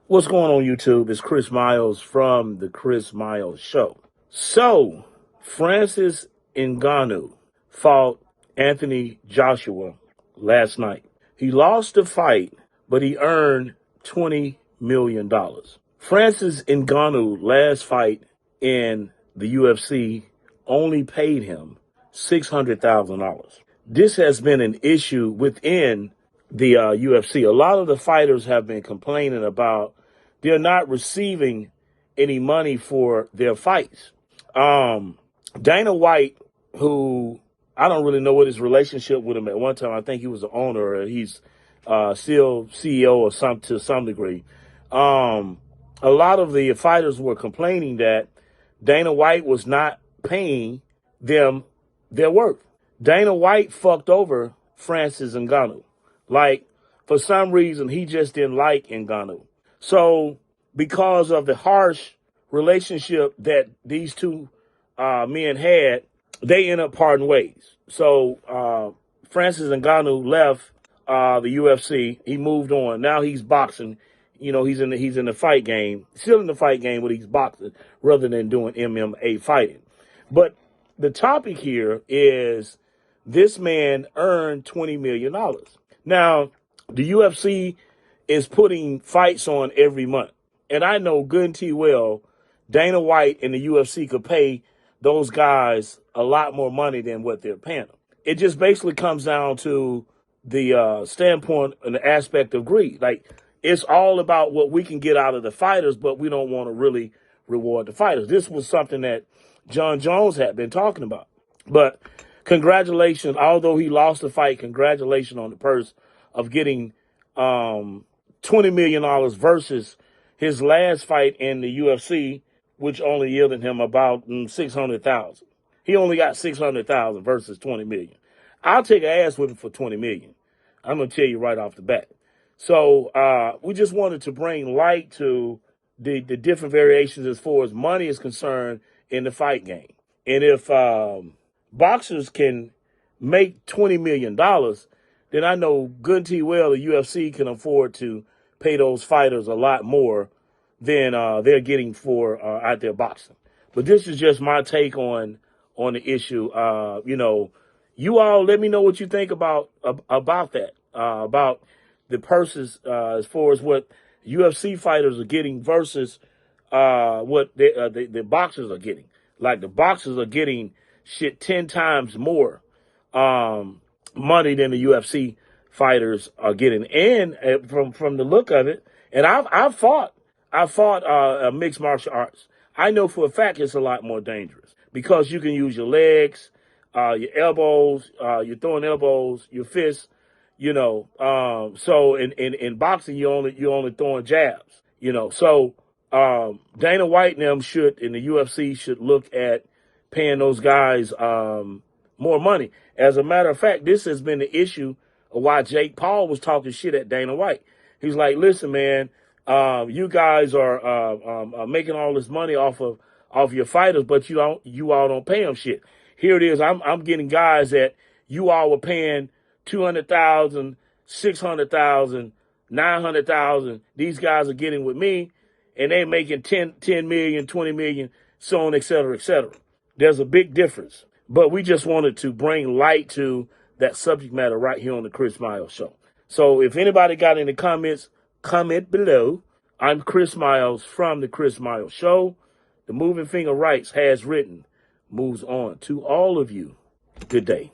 What's going on YouTube? It's Chris Miles from the Chris Miles Show. So, Francis Ngannou fought Anthony Joshua last night. He lost the fight, but he earned $20 million. Francis Ngannou last fight in the UFC only paid him $600,000. This has been an issue within the UFC. A lot of the fighters have been complaining about they're not receiving any money for their fights. Dana White, who I don't really know what his relationship with him at one time. I think he was the owner, or he's still CEO or to some degree. A lot of the fighters were complaining that Dana White was not paying them their worth. Dana White fucked over Francis Ngannou. Like, for some reason, he just didn't like Ngannou. So, because of the harsh relationship that these two men had, they end up parting ways. So, Francis Ngannou left the UFC. He moved on. Now he's boxing. You know, he's in the fight game, still in the fight game, but he's boxing rather than doing MMA fighting. But the topic here is this man earned $20 million. Now, the UFC is putting fights on every month. And I know good and well, Dana White and the UFC could pay those guys a lot more money than what they're paying them. It just basically comes down to the standpoint and the aspect of greed. Like, it's all about what we can get out of the fighters, but we don't want to really reward the fighters. This was something that John Jones had been talking about. But congratulations, although he lost the fight, congratulations on the purse of getting $20 million versus his last fight in the UFC, which only yielded him about $600,000. He only got $600,000 versus $20 million. I'll take an ass whipping for $20 million. I'm going to tell you right off the bat. So we just wanted to bring light to the different variations as far as money is concerned in the fight game. And if boxers can make $20 million, then I know good and well the UFC can afford to pay those fighters a lot more than they're getting for out there boxing. But this is just my take on the issue. You all let me know what you think about that, about the purses as far as what UFC fighters are getting versus what the boxers are getting. Like, the boxers are getting shit 10 times more money than the UFC fighters are getting. And from the look of it, and I've fought mixed martial arts. I know for a fact it's a lot more dangerous because you can use your legs, your elbows, you're throwing elbows, your fists, so in boxing, you're only throwing jabs, So Dana White and them and the UFC should look at paying those guys more money. As a matter of fact, this has been the issue of why Jake Paul was talking shit at Dana White. He's like, listen, man, you guys are making all this money off your fighters, but you all don't pay them shit. Here it is. I'm getting guys that you all were paying 200,000, 600,000, 900,000. These guys are getting with me, and they're making 10 million, 20 million, so on, et cetera, et cetera. There's a big difference. But we just wanted to bring light to that subject matter right here on the Chris Miles Show. So if anybody got any comments, comment below. I'm Chris Miles from the Chris Miles Show. The Moving Finger Writes has written, moves on. To all of you, good day.